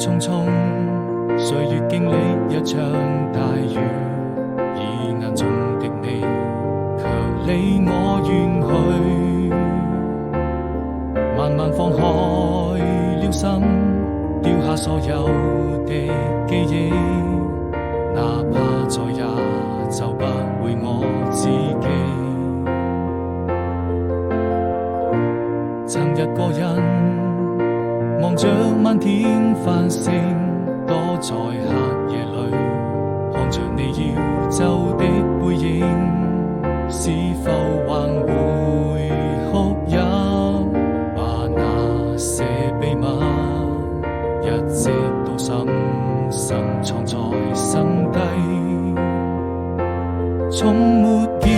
匆匆，歲月經歷一場大雨，以眼中的你卻離我遠去。慢慢放開了心，丟下所有的記憶，哪怕再也找不回我自己。曾一個人望着漫天繁星，躲在黑夜裏，看着你要走的背影，是否還會哭泣？把那些秘密一直都深深藏在心底，從沒見